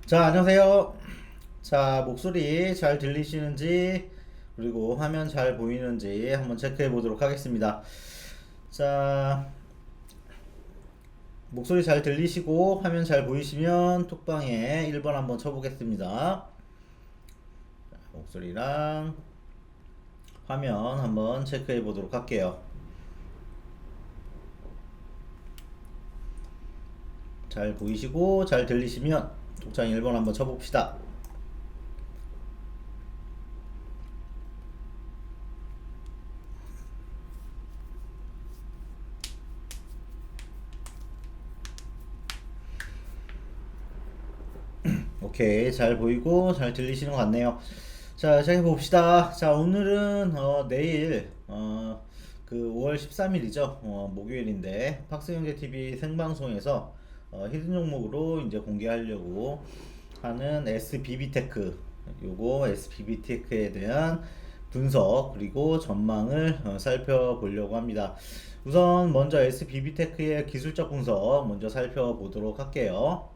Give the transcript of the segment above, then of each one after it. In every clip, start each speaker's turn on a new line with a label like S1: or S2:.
S1: 자, 안녕하세요. 자, 목소리 잘 들리시는지, 그리고 화면 잘 보이는지 한번 체크해 보도록 하겠습니다. 자, 목소리 잘 들리시고 화면 잘 보이시면 톡방에 1번 한번 쳐보겠습니다. 목소리랑 화면 한번 체크해 보도록 할게요. 잘 보이시고 잘 들리시면 톡장 1번 한번 쳐봅시다. 오케이, 잘 보이고 잘 들리시는 것 같네요. 자, 시작해 봅시다. 자, 오늘은 내일 그 5월 13일이죠. 목요일인데 팍스형제TV 생방송에서 히든 종목으로 이제 공개하려고 하는 SBB테크, 요거 SBB테크에 대한 분석 그리고 전망을 살펴보려고 합니다. 우선 먼저 SBB테크의 기술적 분석 먼저 살펴보도록 할게요.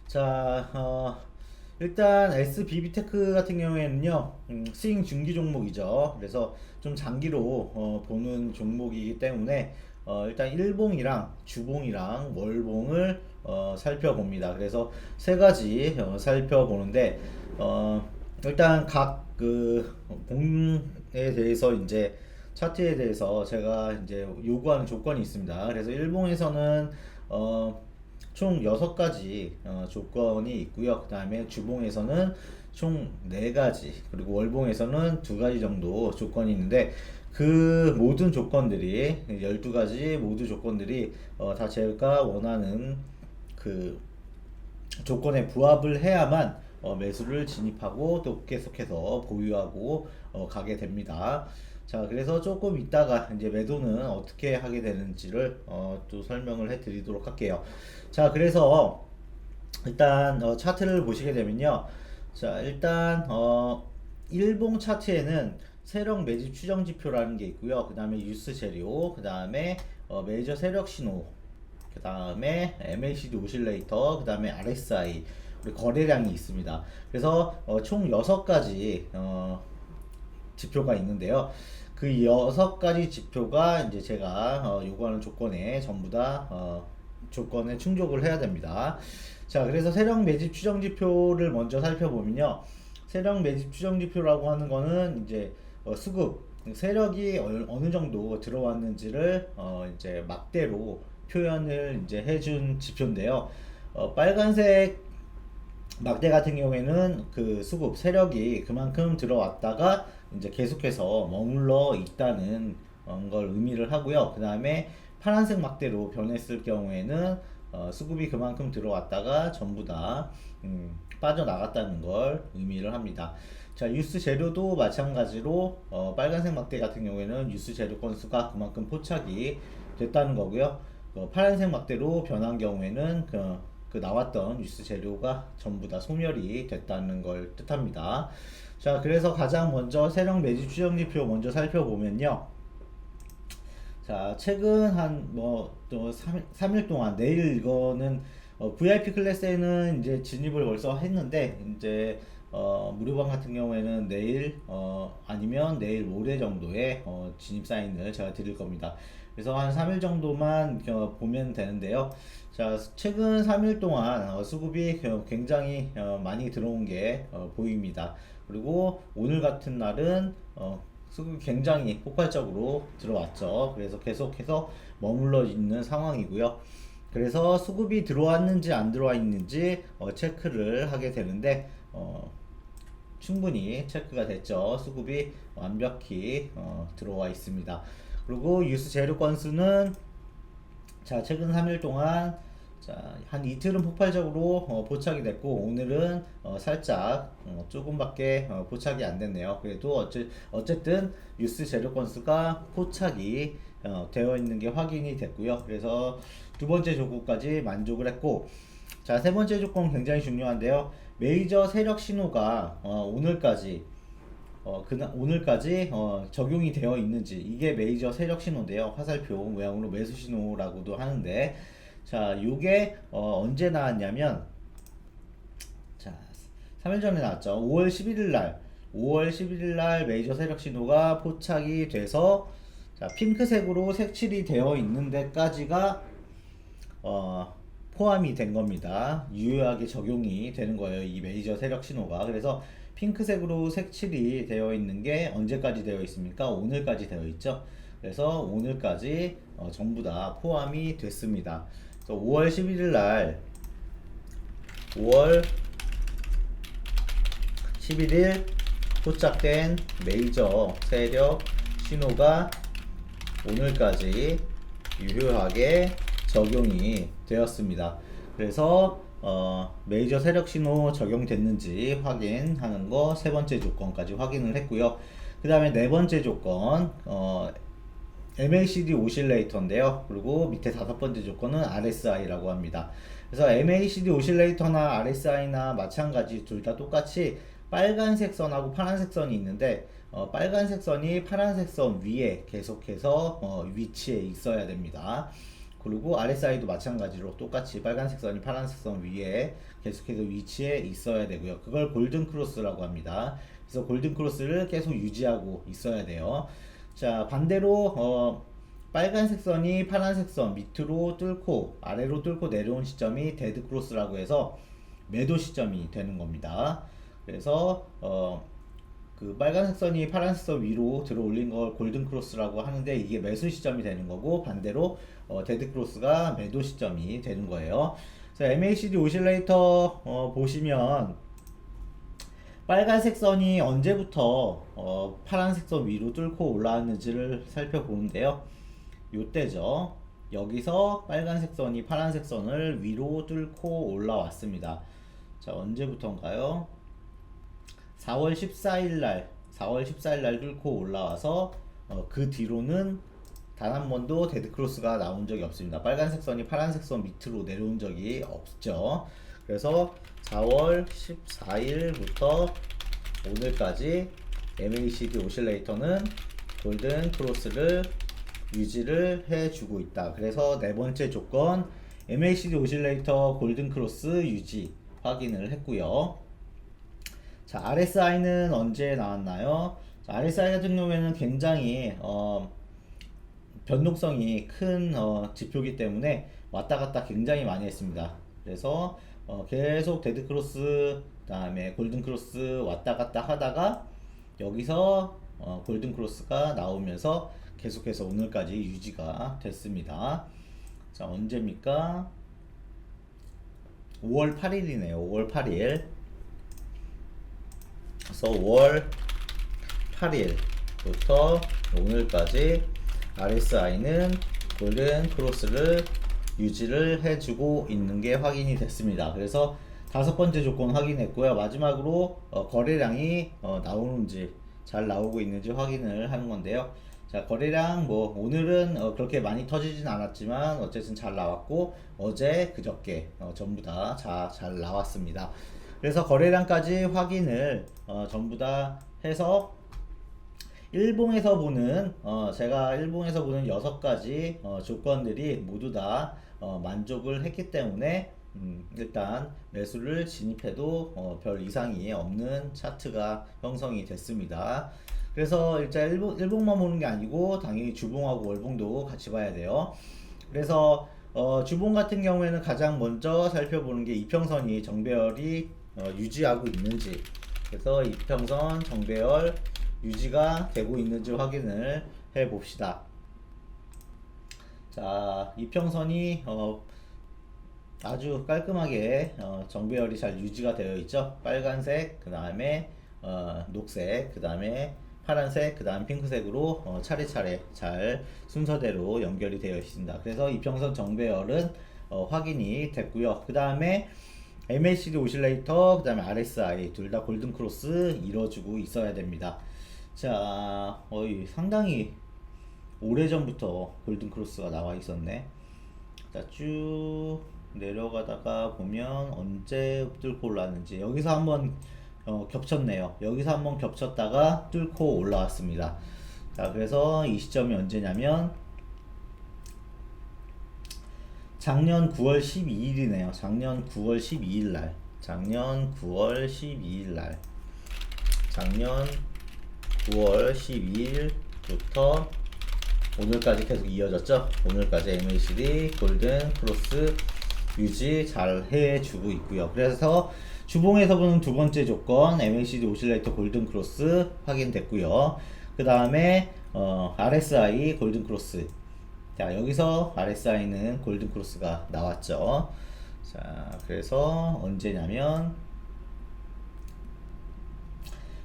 S1: 자, 일단 SBB테크 같은 경우에는요, 스윙 중기 종목이죠. 그래서 좀 장기로 보는 종목이기 때문에 일단 일봉이랑 주봉이랑 월봉을 살펴봅니다. 그래서 세 가지 살펴보는데 일단 각 그 봉에 대해서 이제 차트에 대해서 제가 이제 요구하는 조건이 있습니다. 그래서 일봉에서는 총 6가지 조건이 있고요. 그 다음에 주봉에서는 총 4가지, 그리고 월봉에서는 2가지 정도 조건이 있는데, 그 모든 조건들이 12가지 모두 조건들이 다 제가 원하는 그 조건에 부합을 해야만 매수를 진입하고 또 계속해서 보유하고 가게 됩니다. 자, 그래서 조금 이따가 이제 매도는 어떻게 하게 되는지를 또 설명을 해 드리도록 할게요. 자, 그래서 일단 차트를 보시게 되면요. 자, 일단 일봉 차트에는 세력 매집 추정 지표라는 게 있고요. 그 다음에 뉴스 재료, 그 다음에 메이저 세력 신호, 그 다음에 MACD 오실레이터, 그 다음에 RSI, 우리 거래량이 있습니다. 그래서 총 6가지 지표가 있는데요. 그 6가지 지표가 이제 제가 요구하는 조건에 전부 다 조건에 충족을 해야 됩니다. 자, 그래서 세력 매집 추정 지표를 먼저 살펴보면요. 세력 매집 추정 지표라고 하는 거는 이제 수급 세력이 어느 정도 들어왔는지를 이제 막대로 표현을 이제 해준 지표인데요. 빨간색 막대 같은 경우에는 그 수급 세력이 그만큼 들어왔다가 이제 계속해서 머물러 있다는 걸 의미를 하고요. 그 다음에 파란색 막대로 변했을 경우에는 수급이 그만큼 들어왔다가 전부 다 빠져나갔다는 걸 의미를 합니다. 자, 뉴스 재료도 마찬가지로 빨간색 막대 같은 경우에는 뉴스 재료 건수가 그만큼 포착이 됐다는 거고요. 파란색 막대로 변한 경우에는 그 나왔던 뉴스 재료가 전부 다 소멸이 됐다는 걸 뜻합니다. 자, 그래서 가장 먼저 세력 매집 추정 지표 먼저 살펴보면요. 자, 최근 또 3일 동안, 내일 이거는 VIP 클래스에는 이제 진입을 벌써 했는데, 이제 무료방 같은 경우에는 내일 아니면 내일 모레 정도에 진입 사인을 제가 드릴 겁니다. 그래서 한 3일 정도만 보면 되는데요. 자, 최근 3일 동안 수급이 굉장히 많이 들어온 게 보입니다. 그리고 오늘 같은 날은 수급이 굉장히 폭발적으로 들어왔죠. 그래서 계속해서 머물러 있는 상황이고요. 그래서 수급이 들어왔는지 안 들어와 있는지 체크를 하게 되는데 충분히 체크가 됐죠. 수급이 완벽히 들어와 있습니다. 그리고 유스 재료 건수는 자, 최근 3일 동안 자, 한 이틀은 폭발적으로 포착이 됐고, 오늘은 살짝 조금밖에 포착이 안 됐네요. 그래도 어쨌든 뉴스 재료 건수가 포착이 되어 있는 게 확인이 됐고요. 그래서 두 번째 조건까지 만족을 했고, 자, 세 번째 조건 굉장히 중요한데요. 메이저 세력 신호가 오늘까지 적용이 되어 있는지, 이게 메이저 세력 신호인데요. 화살표 모양으로 매수 신호라고도 하는데, 자, 요게 언제 나왔냐면, 자, 3일 전에 나왔죠. 5월 11일 날 메이저 세력 신호가 포착이 돼서, 자, 핑크색으로 색칠이 되어 있는 데까지가 어, 포함이 된 겁니다. 유효하게 적용이 되는 거예요. 이 메이저 세력 신호가. 그래서 핑크색으로 색칠이 되어 있는 게 언제까지 되어 있습니까? 오늘까지 되어 있죠. 그래서 오늘까지 전부 다 포함이 됐습니다. 그래서 5월 11일 날 5월 11일 포착된 메이저 세력 신호가 오늘까지 유효하게 적용이 되었습니다. 그래서 메이저 세력 신호 적용됐는지 확인하는 거 세 번째 조건까지 확인을 했고요. 그 다음에 네 번째 조건 MACD 오실레이터인데요. 그리고 밑에 다섯 번째 조건은 RSI라고 합니다. 그래서 MACD 오실레이터나 RSI나 마찬가지 둘 다 똑같이 빨간색 선하고 파란색 선이 있는데 빨간색 선이 파란색 선 위에 계속해서 위치해 있어야 됩니다. 그리고 RSI도 마찬가지로 똑같이 빨간색 선이 파란색 선 위에 계속해서 위치해 있어야 되고요. 그걸 골든 크로스라고 합니다. 그래서 골든 크로스를 계속 유지하고 있어야 돼요. 자, 반대로 빨간색 선이 파란색 선 밑으로 뚫고 아래로 뚫고 내려온 시점이 데드 크로스라고 해서 매도 시점이 되는 겁니다. 그래서 그 빨간색 선이 파란색 선 위로 들어 올린 걸 골든 크로스라고 하는데 이게 매수 시점이 되는 거고, 반대로 데드 크로스가 매도 시점이 되는 거예요. 그래서 MACD 오실레이터 보시면 빨간색 선이 언제부터 파란색 선 위로 뚫고 올라왔는지를 살펴보는데요. 요때죠. 여기서 빨간색 선이 파란색 선을 위로 뚫고 올라왔습니다. 자, 언제부터인가요? 4월 14일 날 뚫고 올라와서 그 뒤로는 단 한 번도 데드 크로스가 나온 적이 없습니다. 빨간색 선이 파란색 선 밑으로 내려온 적이 없죠. 그래서 4월 14일부터 오늘까지 MACD 오실레이터는 골든 크로스를 유지를 해주고 있다. 그래서 네 번째 조건 MACD 오실레이터 골든 크로스 유지 확인을 했고요. 자, RSI는 언제 나왔나요? 자, RSI 같은 경우에는 굉장히 변동성이 큰 지표이기 때문에 왔다 갔다 굉장히 많이 했습니다. 그래서 계속 데드 크로스, 그다음에 골든 크로스 왔다 갔다 하다가 여기서 골든 크로스가 나오면서 계속해서 오늘까지 유지가 됐습니다. 자, 언제입니까? 5월 8일이네요. 5월 8일. 그래서 5월 8일부터 오늘까지 RSI는 골든 크로스를 유지를 해주고 있는 게 확인이 됐습니다. 그래서 다섯 번째 조건 확인했고요. 마지막으로 거래량이 나오는지 잘 나오고 있는지 확인을 하는 건데요. 자, 거래량 뭐 오늘은 그렇게 많이 터지진 않았지만 어쨌든 잘 나왔고, 어제 그저께 전부 다 잘 나왔습니다. 그래서 거래량까지 확인을 전부 다 해서 일봉에서 보는 제가 일봉에서 보는 6가지 조건들이 모두 다 만족을 했기 때문에 일단 매수를 진입해도 별 이상이 없는 차트가 형성이 됐습니다. 그래서 일단 일봉만 보는 게 아니고 당연히 주봉하고 월봉도 같이 봐야 돼요. 그래서 주봉 같은 경우에는 가장 먼저 살펴보는 게 이평선이 정배열이 유지하고 있는지, 그래서 이평선 정배열 유지가 되고 있는지 확인을 해 봅시다. 자, 이평선이 아주 깔끔하게 정배열이 잘 유지가 되어 있죠. 빨간색, 그 다음에 녹색, 그 다음에 파란색, 그 다음 핑크색으로 차례차례 잘 순서대로 연결이 되어 있습니다. 그래서 이평선 정배열은 확인이 됐고요. 그 다음에 MACD 오실레이터, 그 다음에 RSI 둘 다 골든 크로스 이뤄주고 있어야 됩니다. 자, 상당히 오래전부터 골든 크로스가 나와 있었네. 자, 쭉 내려가다가 보면 언제 뚫고 올라왔는지, 여기서 한번 겹쳤네요. 여기서 한번 겹쳤다가 뚫고 올라왔습니다. 자, 그래서 이 시점이 언제냐면 작년 9월 12일이네요. 작년 9월 12일 날. 작년 9월 12일 날. 작년 9월 12일부터 오늘까지 계속 이어졌죠. 오늘까지 MACD 골든 크로스 유지 잘 해주고 있고요. 그래서 주봉에서 보는 두 번째 조건 MACD 오실레이터 골든 크로스 확인됐고요. 그 다음에 RSI 골든 크로스. 자, 여기서 RSI는 골든 크로스가 나왔죠. 자, 그래서 언제냐면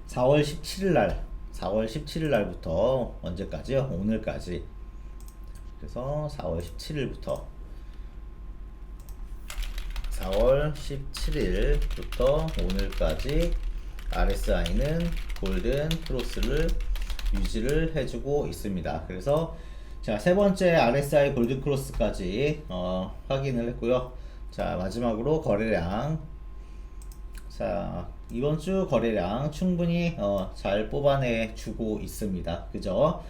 S1: 4월 17일 날, 4월 17일 날부터 언제까지요? 오늘까지. 그래서 4월 17일부터 4월 17일부터 오늘까지 RSI는 골든 크로스를 유지를 해주고 있습니다. 그래서 자, 세 번째 RSI 골든 크로스까지 확인을 했고요. 자, 마지막으로 거래량. 자, 이번 주 거래량 충분히 잘 뽑아내 주고 있습니다. 그죠?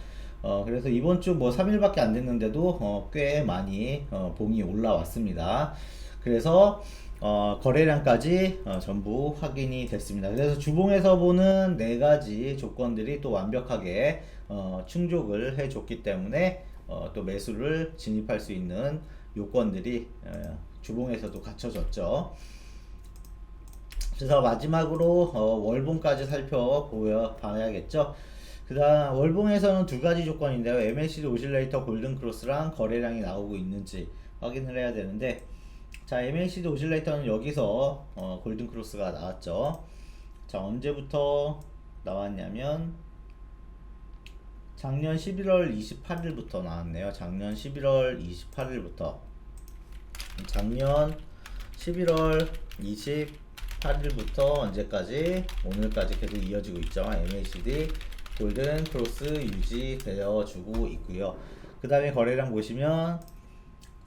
S1: 그래서 이번 주 뭐 3일밖에 안 됐는데도 꽤 많이 봉이 올라왔습니다. 그래서 거래량까지 전부 확인이 됐습니다. 그래서 주봉에서 보는 네 가지 조건들이 또 완벽하게 충족을 해줬기 때문에 또 매수를 진입할 수 있는 요건들이 주봉에서도 갖춰졌죠. 그래서 마지막으로 월봉까지 살펴봐야겠죠. 그 다음 월봉에서는 두 가지 조건인데요. MACD 오실레이터 골든 크로스랑 거래량이 나오고 있는지 확인을 해야 되는데, 자, MACD 오실레이터는 여기서 골든 크로스가 나왔죠. 자, 언제부터 나왔냐면 작년 11월 28일부터 나왔네요. 작년 11월 28일부터 작년 11월 28일부터 언제까지? 오늘까지 계속 이어지고 있죠. MACD 골든 크로스 유지되어 주고 있고요. 그 다음에 거래량 보시면,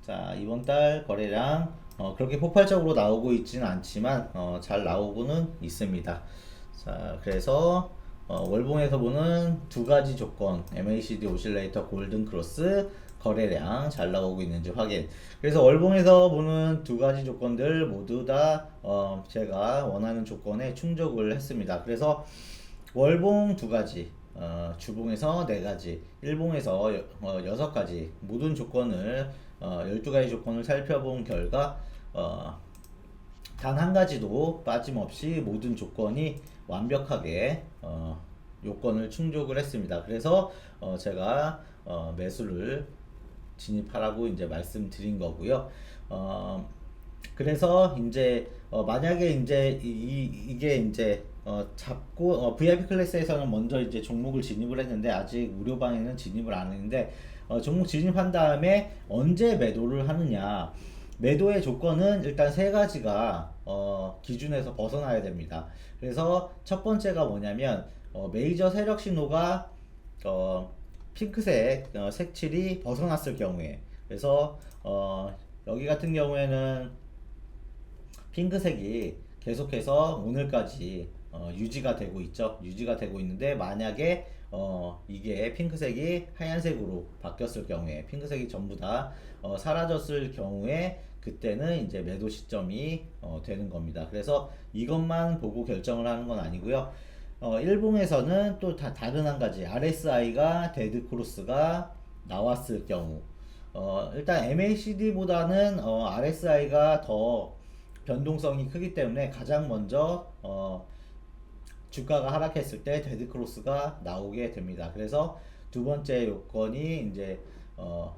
S1: 자, 이번 달 거래량 그렇게 폭발적으로 나오고 있지는 않지만 잘 나오고는 있습니다. 자, 그래서 월봉에서 보는 두 가지 조건, MACD 오실레이터 골든 크로스 거래량 잘 나오고 있는지 확인. 그래서 월봉에서 보는 두 가지 조건들 모두 다 제가 원하는 조건에 충족을 했습니다. 그래서 월봉 두 가지, 주봉에서 네 가지, 일봉에서 여섯 가지 모든 조건을 12가지 조건을 살펴본 결과 단 한 가지도 빠짐없이 모든 조건이 완벽하게 요건을 충족을 했습니다. 그래서 제가 매수를 진입하라고 이제 말씀드린 거고요. 그래서 이제 만약에 이제 이게 이제 잡고 VIP 클래스에서는 먼저 이제 종목을 진입을 했는데 아직 무료방에는 진입을 안 했는데 종목 진입한 다음에 언제 매도를 하느냐. 매도의 조건은 일단 세 가지가 기준에서 벗어나야 됩니다. 그래서 첫 번째가 뭐냐면 메이저 세력 신호가 핑크색 색칠이 벗어났을 경우에, 그래서 여기 같은 경우에는 핑크색이 계속해서 오늘까지 유지가 되고 있죠. 유지가 되고 있는데 만약에 이게 핑크색이 하얀색으로 바뀌었을 경우에, 핑크색이 전부 다 사라졌을 경우에 그때는 이제 매도 시점이 되는 겁니다. 그래서 이것만 보고 결정을 하는 건 아니고요. 일봉에서는 또 다른 한 가지 RSI가 데드 크로스가 나왔을 경우, 일단 MACD보다는 RSI가 더 변동성이 크기 때문에 가장 먼저 주가가 하락했을 때 데드 크로스가 나오게 됩니다. 그래서 두 번째 요건이 이제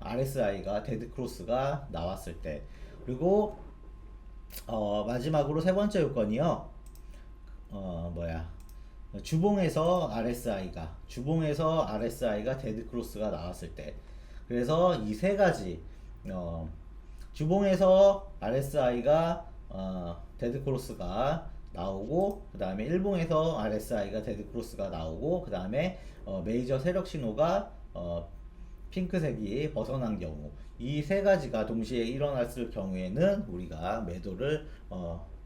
S1: RSI가 데드 크로스가 나왔을 때, 그리고 마지막으로 세 번째 요건이요. 주봉에서 RSI가 데드 크로스가 나왔을 때. 그래서 이 세 가지 주봉에서 RSI가 데드 크로스가 나오고, 그 다음에 일봉에서 RSI가 데드 크로스가 나오고, 그 다음에 메이저 세력 신호가 핑크색이 벗어난 경우, 이 세 가지가 동시에 일어났을 경우에는 우리가 매도를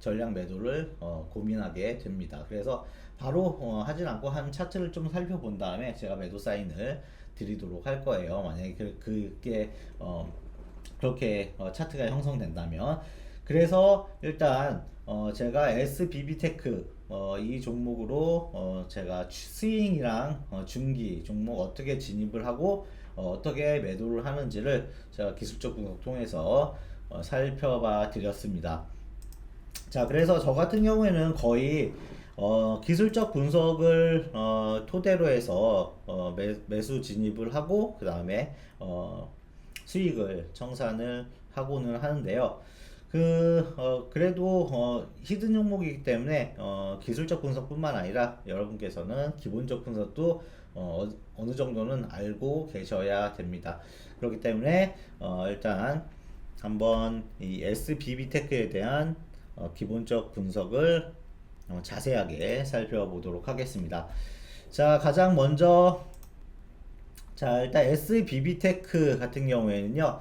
S1: 전량 매도를 고민하게 됩니다. 그래서 바로 하진 않고 한 차트를 좀 살펴본 다음에 제가 매도 사인을 드리도록 할 거예요. 만약에 그게 그렇게 차트가 형성된다면. 그래서 일단 제가 SBB테크 이 종목으로 제가 스윙이랑 중기 종목 어떻게 진입을 하고 어떻게 매도를 하는지를 제가 기술적 분석 통해서 살펴봐 드렸습니다. 자, 그래서 저 같은 경우에는 거의 기술적 분석을 토대로 해서 매수 진입을 하고 그 다음에 수익을 청산을 하고는 하는데요. 그래도 히든 종목이기 때문에 기술적 분석뿐만 아니라 여러분께서는 기본적 분석도 어느 정도는 알고 계셔야 됩니다. 그렇기 때문에 일단 한번 이 SBB테크에 대한 기본적 분석을 자세하게 살펴보도록 하겠습니다. 자, 가장 먼저 자, 일단 SBB테크 같은 경우에는요,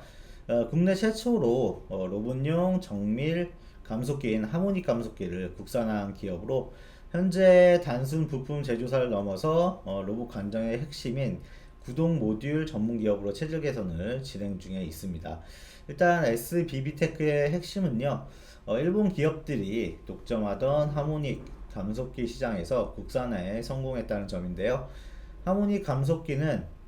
S1: 국내 최초로 로봇용 정밀 감속기인 하모닉 감속기를 국산한 기업으로 현재 단순 부품 제조사를 넘어서 로봇 관장의 핵심인 구동 모듈 전문 기업으로 체질 개선을 진행 중에 있습니다. 일단 SBB테크의 핵심은요, 일본 기업들이 독점하던 하모닉 감속기 시장에서 국산화에 성공했다는 점인데요. 하모닉 감속기는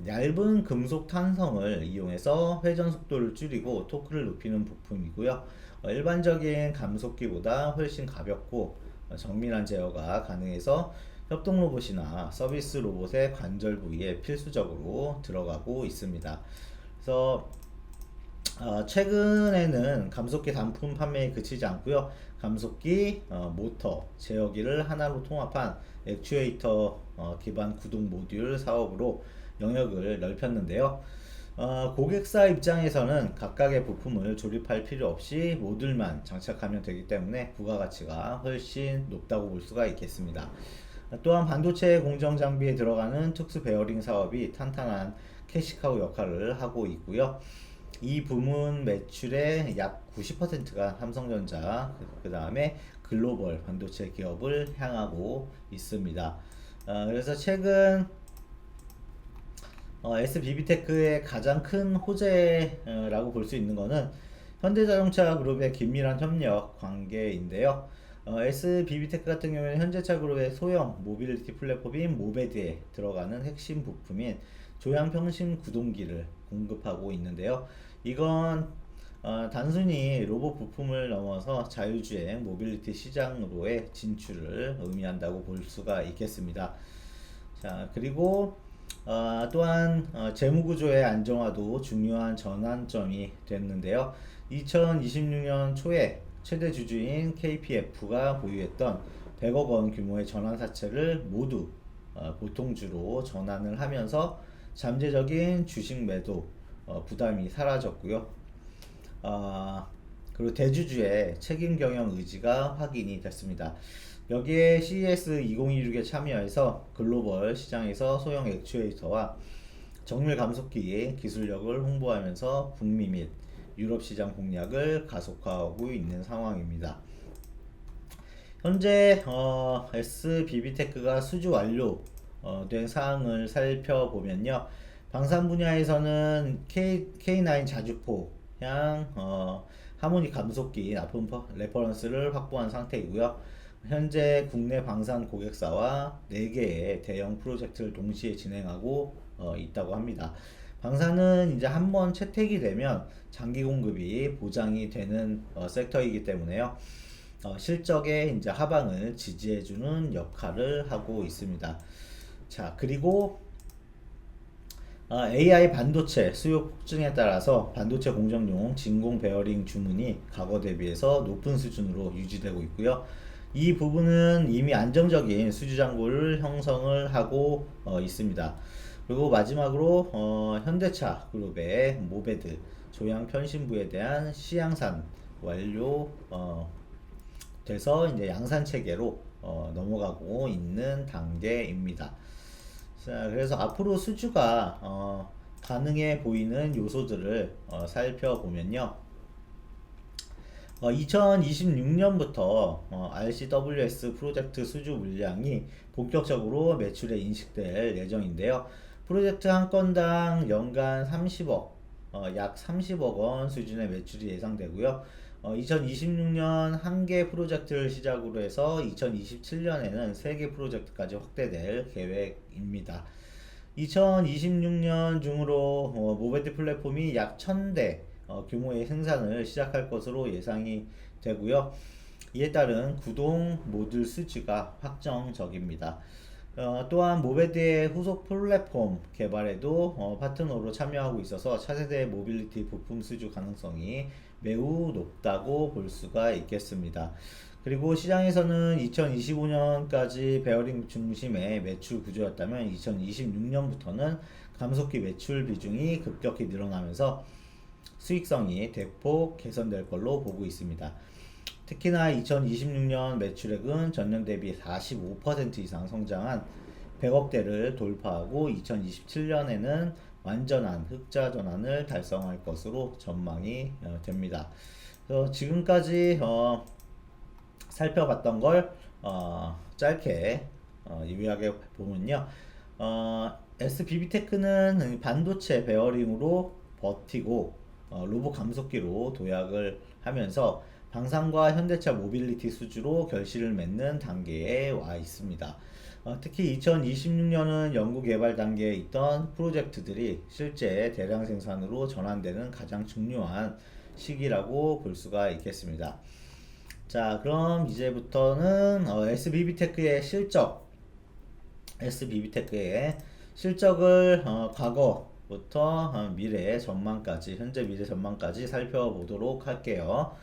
S1: 얇은 금속 탄성을 이용해서 회전 속도를 줄이고 토크를 높이는 부품이고요. 일반적인 감속기보다 훨씬 가볍고 정밀한 제어가 가능해서 협동 로봇이나 서비스 로봇의 관절 부위에 필수적으로 들어가고 있습니다. 그래서 최근에는 감속기 단품 판매에 그치지 않고요. 감속기, 모터, 제어기를 하나로 통합한 액추에이터 기반 구동 모듈 사업으로 영역을 넓혔는데요. 고객사 입장에서는 각각의 부품을 조립할 필요 없이 모듈만 장착하면 되기 때문에 부가가치가 훨씬 높다고 볼 수가 있겠습니다. 또한 반도체 공정 장비에 들어가는 특수 베어링 사업이 탄탄한 캐시카우 역할을 하고 있고요. 이 부문 매출의 약 90%가 삼성전자, 그 다음에 글로벌 반도체 기업을 향하고 있습니다. 그래서 최근 SBB테크의 가장 큰 호재라고 볼 수 있는 것은 현대자동차 그룹의 긴밀한 협력 관계인데요. SBB테크 같은 경우에는 현대차 그룹의 소형 모빌리티 플랫폼인 모베드에 들어가는 핵심 부품인 조향평심 구동기를 공급하고 있는데요. 이건 단순히 로봇 부품을 넘어서 자율주행 모빌리티 시장으로의 진출을 의미한다고 볼 수가 있겠습니다. 자, 그리고 또한 재무구조의 안정화도 중요한 전환점이 됐는데요. 2026년 초에 최대 주주인 KPF가 보유했던 100억 원 규모의 전환사채를 모두 보통주로 전환을 하면서 잠재적인 주식 매도 부담이 사라졌고요. 그리고 대주주의 책임 경영 의지가 확인이 됐습니다. 여기에 CES 2026에 참여해서 글로벌 시장에서 소형 액추에이터와 정밀 감속기 기술력을 홍보하면서 북미 및 유럽 시장 공략을 가속화하고 있는 상황입니다. 현재 SBB테크가 수주 완료된 사항을 살펴보면요. 방산 분야에서는 K9 자주포향 하모닉 감속기 납품 레퍼런스를 확보한 상태이고요. 현재 국내 방산 고객사와 4개의 대형 프로젝트를 동시에 진행하고 있다고 합니다. 방산은 이제 한번 채택이 되면 장기 공급이 보장이 되는 섹터이기 때문에요. 실적의 이제 하방을 지지해주는 역할을 하고 있습니다. 자, 그리고 AI 반도체 수요 폭증에 따라서 반도체 공정용 진공 베어링 주문이 과거 대비해서 높은 수준으로 유지되고 있고요. 이 부분은 이미 안정적인 수주 잔고를 형성을 하고 있습니다. 그리고 마지막으로 현대차 그룹의 모베드 조향 편신부에 대한 시양산 완료 돼서 이제 양산 체계로 넘어가고 있는 단계입니다. 자, 그래서 앞으로 수주가 가능해 보이는 요소들을 살펴보면요. 2026년부터 RCWS 프로젝트 수주 물량이 본격적으로 매출에 인식될 예정인데요. 프로젝트 한 건당 연간 30억 약 30억 원 수준의 매출이 예상되고요. 2026년 한 개 프로젝트를 시작으로 해서 2027년에는 3개 프로젝트까지 확대될 계획입니다. 2026년 중으로 모베드 플랫폼이 약 1000대 규모의 생산을 시작할 것으로 예상이 되고요. 이에 따른 구동 모듈 수주가 확정적입니다. 또한 모베드의 후속 플랫폼 개발에도 파트너로 참여하고 있어서 차세대 모빌리티 부품 수주 가능성이 매우 높다고 볼 수가 있겠습니다. 그리고 시장에서는 2025년까지 베어링 중심의 매출 구조였다면 2026년부터는 감속기 매출 비중이 급격히 늘어나면서 수익성이 대폭 개선될 걸로 보고 있습니다. 특히나 2026년 매출액은 전년 대비 45% 이상 성장한 100억대를 돌파하고 2027년에는 완전한 흑자 전환을 달성할 것으로 전망이 됩니다. 그래서 지금까지 살펴봤던 걸 짧게 요약해 보면요. SBB테크는 반도체 베어링으로 버티고 로봇 감속기로 도약을 하면서 방산과 현대차 모빌리티 수주로 결실을 맺는 단계에 와 있습니다. 특히 2026년은 연구 개발 단계에 있던 프로젝트들이 실제 대량 생산으로 전환되는 가장 중요한 시기라고 볼 수가 있겠습니다. 자, 그럼 이제부터는 SBB테크의 실적을 과거부터 미래 전망까지, 현재 미래 전망까지 살펴보도록 할게요.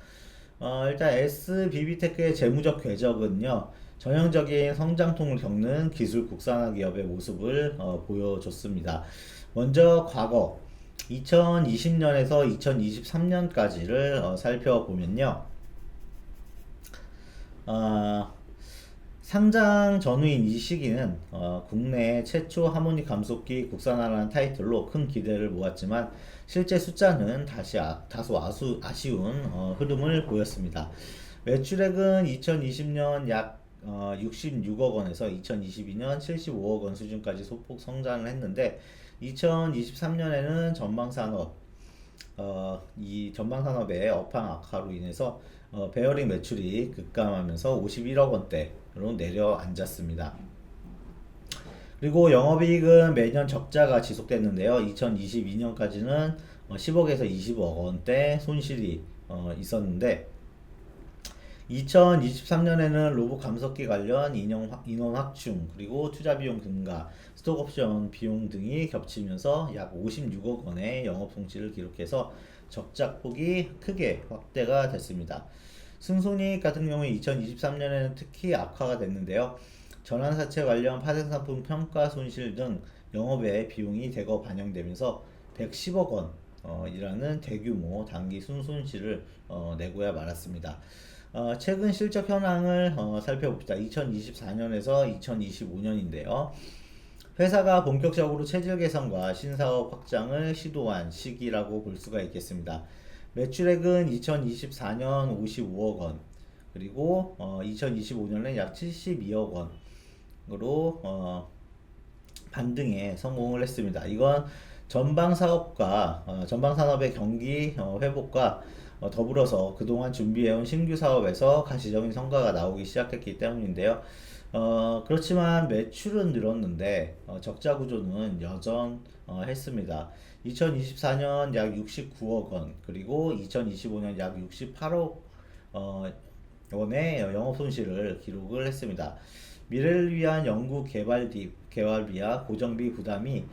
S1: 일단 SBB테크의 재무적 궤적은요, 전형적인 성장통을 겪는 기술 국산화 기업의 모습을 보여줬습니다. 먼저 과거 2020년에서 2023년까지를 살펴보면요. 상장 전후인 이 시기는 국내 최초 하모닉 감속기 국산화라는 타이틀로 큰 기대를 모았지만 실제 숫자는 다소 아쉬운 흐름을 보였습니다. 매출액은 2020년 약 66억 원에서 2022년 75억 원 수준까지 소폭 성장을 했는데 2023년에는 이 전방산업의 업황 악화로 인해서 베어링 매출이 급감하면서 51억 원대로 내려앉았습니다. 그리고 영업이익은 매년 적자가 지속됐는데요. 2022년까지는 10억에서 20억 원대 손실이 있었는데 2023년에는 로봇 감속기 관련 인원 확충, 그리고 투자 비용 증가, 스톡 옵션 비용 등이 겹치면서 약 56억 원의 영업 손실을 기록해서 적자 폭이 크게 확대가 됐습니다. 순손익 같은 경우에 2023년에는 특히 악화가 됐는데요. 전환사채 관련 파생상품 평가 손실 등 영업외 비용이 대거 반영되면서 110억 원이라는 대규모 단기 순손실을 내고야 말았습니다. 최근 실적 현황을 살펴봅시다. 2024년에서 2025년인데요. 회사가 본격적으로 체질 개선과 신사업 확장을 시도한 시기라고 볼 수가 있겠습니다. 매출액은 2024년 55억 원, 그리고 2025년에 약 72억 원으로 반등에 성공을 했습니다. 이건 전방 산업의 경기 회복과 더불어서 그동안 준비해온 신규 사업에서 가시적인 성과가 나오기 시작했기 때문인데요. 그렇지만 매출은 늘었는데 적자 구조는 여전했습니다. 2024년 약 69억 원, 그리고 2025년 약 68억 원의 영업 손실을 기록을 했습니다. 미래를 위한 연구 개발비와 고정비 부담이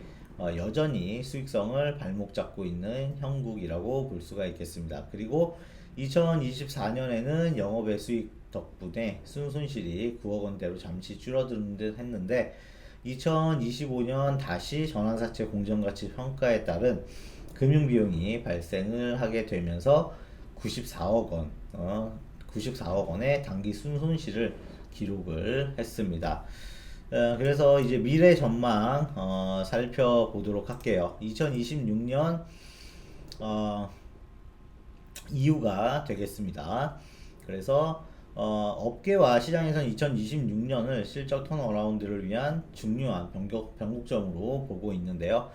S1: 여전히 수익성을 발목 잡고 있는 형국이라고 볼 수가 있겠습니다. 그리고 2024년에는 영업의 수익 덕분에 순손실이 9억 원대로 잠시 줄어드는 듯 했는데 2025년 다시 전환사채 공정가치 평가에 따른 금융비용이 발생을 하게 되면서 94억 원의 단기 순손실을 기록을 했습니다. 그래서 이제 미래 전망 살펴보도록 할게요. 2026년 이유가 되겠습니다. 그래서 업계와 시장에서는 2026년을 실적 턴어라운드를 위한 중요한 변곡점으로 보고 있는데요.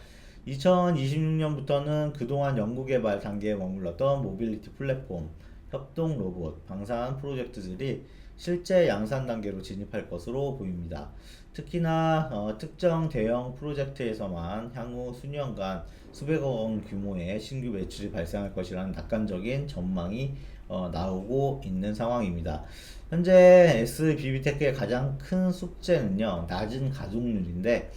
S1: 2026년부터는 그동안 연구개발 단계에 머물렀던 모빌리티 플랫폼, 협동 로봇, 방산 프로젝트들이 실제 양산 단계로 진입할 것으로 보입니다. 특히나 특정 대형 프로젝트에서만 향후 수년간 수백억 원 규모의 신규 매출이 발생할 것이라는 낙관적인 전망이 나오고 있는 상황입니다. 현재 SBB테크의 가장 큰 숙제는요, 낮은 가동률인데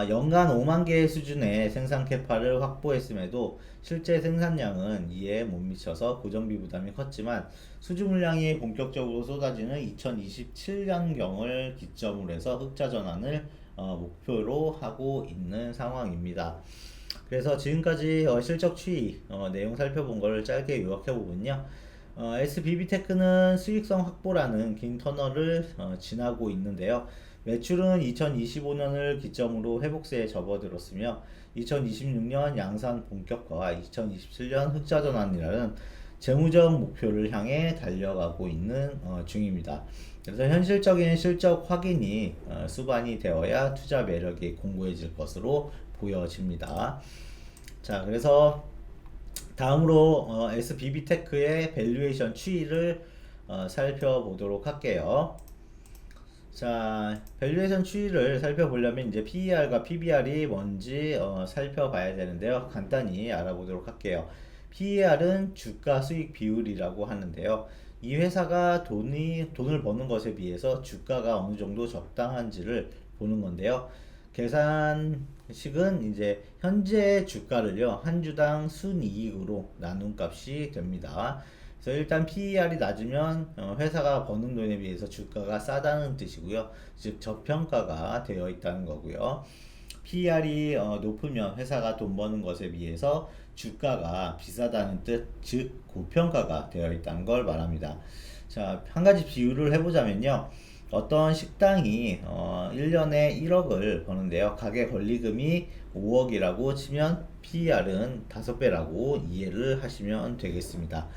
S1: 연간 5만 개의 수준의 생산 캐파를 확보했음에도 실제 생산량은 이에 못 미쳐서 고정비 부담이 컸지만 수주 물량이 본격적으로 쏟아지는 2027년경을 기점으로 해서 흑자 전환을 목표로 하고 있는 상황입니다. 그래서 지금까지 실적 추이 내용 살펴본 걸 짧게 요약해 보면요. SBB테크는 수익성 확보라는 긴 터널을 지나고 있는데요. 매출은 2025년을 기점으로 회복세에 접어들었으며 2026년 양산 본격화와 2027년 흑자 전환이라는 재무적 목표를 향해 달려가고 있는 중입니다. 그래서 현실적인 실적 확인이 수반이 되어야 투자 매력이 공고해질 것으로 보여집니다. 자, 그래서 다음으로 SBB테크의 밸류에이션 추이를 살펴보도록 할게요. 자, 밸류에이션 추이를 살펴보려면 이제 PER과 PBR이 뭔지 살펴봐야 되는데요. 간단히 알아보도록 할게요. PER은 주가 수익 비율이라고 하는데요. 이 회사가 돈을 버는 것에 비해서 주가가 어느 정도 적당한지를 보는 건데요. 계산식은 이제 현재 주가를요, 한 주당 순이익으로 나눈 값이 됩니다. 그래서 일단 PER이 낮으면 회사가 버는 돈에 비해서 주가가 싸다는 뜻이고요. 즉 저평가가 되어 있다는 거고요. PER이 높으면 회사가 돈 버는 것에 비해서 주가가 비싸다는 뜻, 즉 고평가가 되어 있다는 걸 말합니다. 자, 한 가지 비유를 해보자면요. 어떤 식당이 1년에 1억을 버는데요. 가게 권리금이 5억이라고 치면 PER은 5배라고 이해를 하시면 되겠습니다.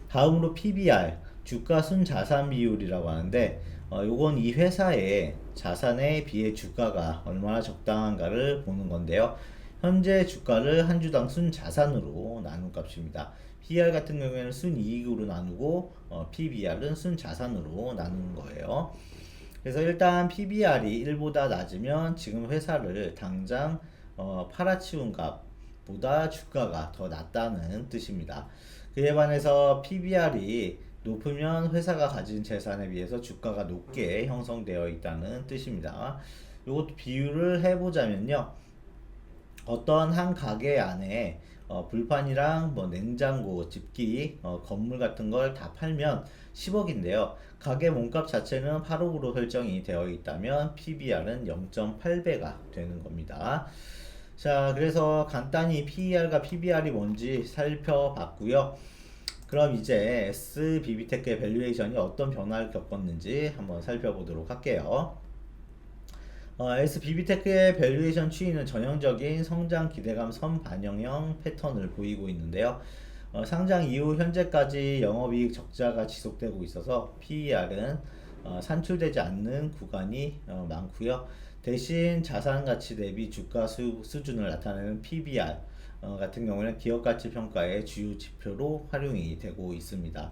S1: 다음으로 PBR, 주가 순자산 비율이라고 하는데 요건 이 회사의 자산에 비해 주가가 얼마나 적당한가를 보는 건데요. 현재 주가를 한 주당 순자산으로 나눈 값입니다. PER 같은 경우에는 순이익으로 나누고 PBR은 순자산으로 나누는 거예요. 그래서 일단 PBR이 1보다 낮으면 지금 회사를 당장 팔아치운 값보다 주가가 더 낮다는 뜻입니다. 그에 반해서 PBR이 높으면 회사가 가진 재산에 비해서 주가가 높게 형성되어 있다는 뜻입니다. 이것도 비유를 해보자면요. 어떤 한 가게 안에 불판이랑 뭐 냉장고, 집기, 건물 같은 걸 다 팔면 10억인데요. 가게 몸값 자체는 8억으로 설정이 되어 있다면 PBR은 0.8배가 되는 겁니다. 자, 그래서 간단히 PER과 PBR이 뭔지 살펴봤고요. 그럼 이제 SBB테크의 밸류에이션이 어떤 변화를 겪었는지 한번 살펴보도록 할게요. SBB테크의 밸류에이션 추이는 전형적인 성장 기대감 선반영형 패턴을 보이고 있는데요. 상장 이후 현재까지 영업이익 적자가 지속되고 있어서 PER은 산출되지 않는 구간이 많고요. 대신 자산가치 대비 주가 수준을 나타내는 PBR 같은 경우는 기업가치 평가의 주요 지표로 활용이 되고 있습니다.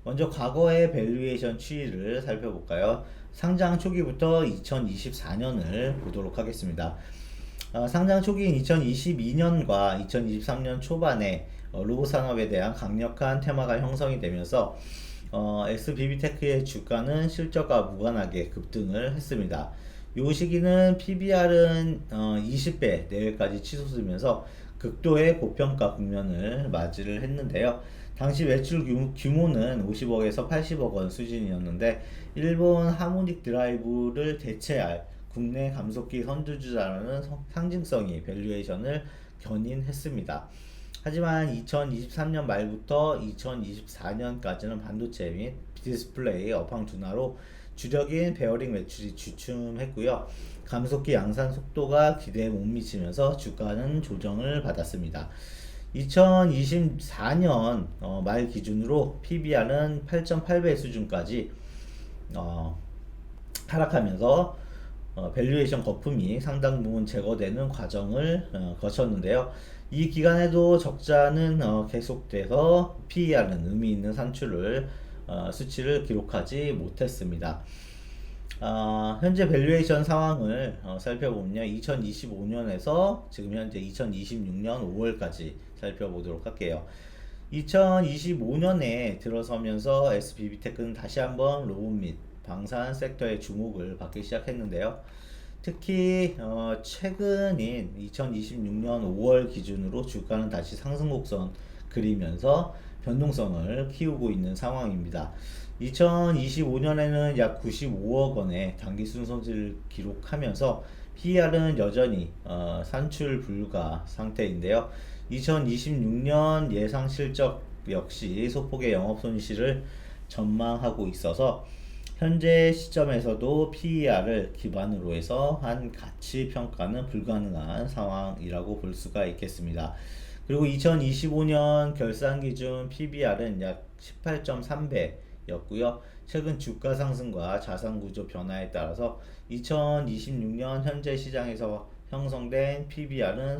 S1: 먼저 과거의 밸류에이션 추이를 살펴볼까요? 상장 초기부터 2024년을 보도록 하겠습니다. 상장 초기인 2022년과 2023년 초반에 로봇 산업에 대한 강력한 테마가 형성이 되면서 SBB테크의 주가는 실적과 무관하게 급등을 했습니다. 이 시기는 PBR은 20배 내외까지 치솟으면서 극도의 고평가 국면을 맞이를 했는데요. 당시 매출 규모는 50억에서 80억 원 수준이었는데 일본 하모닉 드라이브를 대체할 국내 감속기 선두주자라는 상징성이 밸류에이션을 견인했습니다. 하지만 2023년 말부터 2024년까지는 반도체 및 디스플레이 업황 둔화로 주력인 베어링 매출이 주춤했고요. 감속기 양산 속도가 기대에 못 미치면서 주가는 조정을 받았습니다. 2024년 말 기준으로 PBR은 8.8배 수준까지 하락하면서 밸류에이션 거품이 상당 부분 제거되는 과정을 거쳤는데요. 이 기간에도 적자는 계속돼서 PER은 의미 있는 산출을 수치를 기록하지 못했습니다. 현재 밸류에이션 상황을 살펴보면요. 2025년에서 지금 현재 2026년 5월까지 살펴보도록 할게요. 2025년에 들어서면서 SBB테크는 다시 한번 로봇 및 방산 섹터의 주목을 받기 시작했는데요. 특히 최근인 2026년 5월 기준으로 주가는 다시 상승 곡선 그리면서 변동성을 키우고 있는 상황입니다. 2025년에는 약 95억 원의 단기 순손실을 기록하면서 PER은 여전히 산출 불가 상태인데요. 2026년 예상 실적 역시 소폭의 영업 손실을 전망하고 있어서 현재 시점에서도 PER을 기반으로 해서 한 가치 평가는 불가능한 상황이라고 볼 수가 있겠습니다. 그리고 2025년 결산 기준 PBR은 약 18.3배였고요. 최근 주가 상승과 자산 구조 변화에 따라서 2026년 현재 시장에서 형성된 PBR은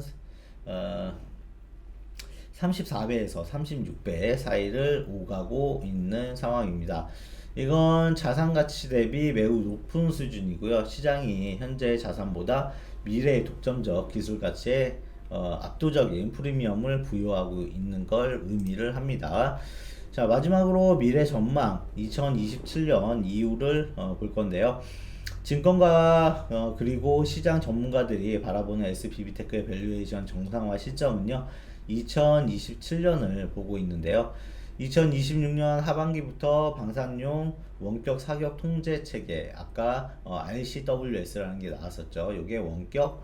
S1: 34배에서 36배 사이를 오가고 있는 상황입니다. 이건 자산 가치 대비 매우 높은 수준이고요. 시장이 현재 자산보다 미래의 독점적 기술 가치에 압도적인 프리미엄을 부여하고 있는 걸 의미를 합니다. 자, 마지막으로 미래 전망 2027년 이후를 볼 건데요. 증권가 그리고 시장 전문가들이 바라보는 SBB테크의 밸류에이션 정상화 시점은요. 2027년을 보고 있는데요. 2026년 하반기부터 방산용 원격 사격 통제 체계, 아까 RCWS라는 게 나왔었죠. 이게 원격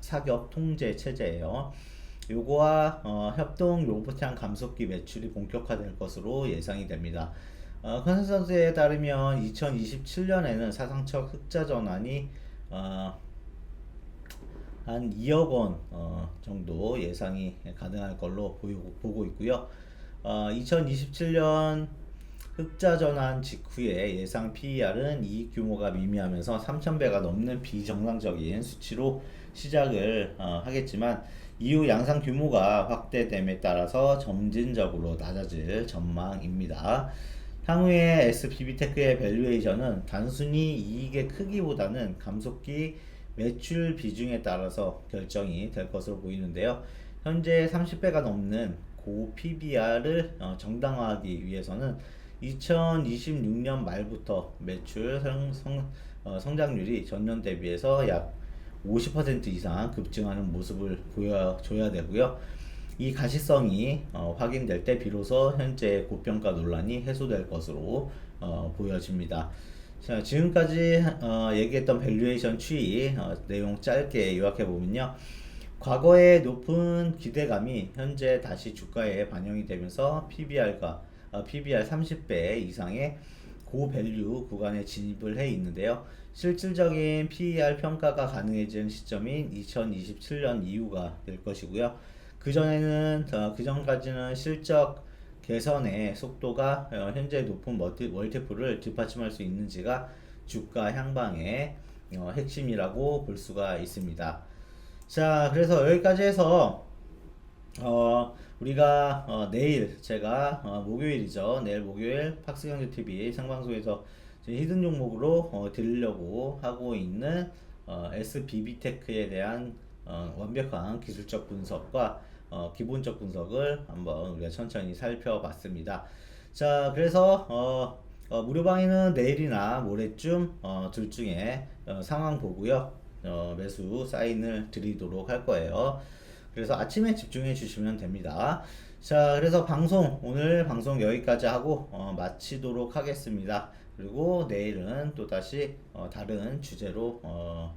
S1: 사격 통제 체제예요. 요거와 협동 로봇향 감속기 매출이 본격화될 것으로 예상이 됩니다. 컨센서스에 따르면 2027년에는 사상적 흑자 전환이 한 2억 원 정도 예상이 가능할 걸로 보고 있고요. 2027년 흑자 전환 직후에 예상 PER은 이익 규모가 미미하면서 3,000배가 넘는 비정상적인 수치로 시작을 하겠지만 이후 양상 규모가 확대됨에 따라서 점진적으로 낮아질 전망입니다. 향후에 SBB테크의 밸류에이션은 단순히 이익의 크기보다는 감속기 매출 비중에 따라서 결정이 될 것으로 보이는데요. 현재 30배가 넘는 고 PBR을 정당화하기 위해서는 2026년 말부터 매출 성장률이 전년 대비해서 약 50% 이상 급증하는 모습을 보여줘야 되고요. 이 가시성이 확인될 때 비로소 현재 고평가 논란이 해소될 것으로 보여집니다. 자, 지금까지 얘기했던 밸류에이션 추이 내용 짧게 요약해 보면요. 과거의 높은 기대감이 현재 다시 주가에 반영이 되면서 PBR 30배 이상의 고밸류 구간에 진입을 해 있는데요. 실질적인 PER 평가가 가능해진 시점인 2027년 이후가 될 것이고요. 그전까지는 실적 개선의 속도가 현재 높은 멀티플을 뒷받침할 수 있는지가 주가 향방의 핵심이라고 볼 수가 있습니다. 자, 그래서 여기까지 해서 우리가 내일 제가 목요일이죠. 내일 목요일 팍스경제TV 생방송에서 히든 종목으로 드리려고 하고 있는 SBB테크에 대한 완벽한 기술적 분석과 기본적 분석을 한번 우리가 천천히 살펴봤습니다. 자, 그래서 무료방에는 내일이나 모레쯤 둘 중에 상황 보고요. 매수 사인을 드리도록 할 거예요. 그래서 아침에 집중해 주시면 됩니다. 자, 그래서 오늘 방송 여기까지 하고 마치도록 하겠습니다. 그리고 내일은 또다시 다른 주제로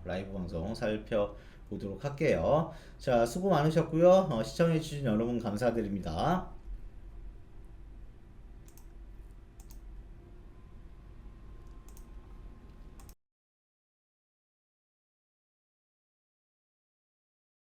S1: 라이브 방송 살펴보도록 할게요. 자, 수고 많으셨고요. 시청해 주신 여러분 감사드립니다.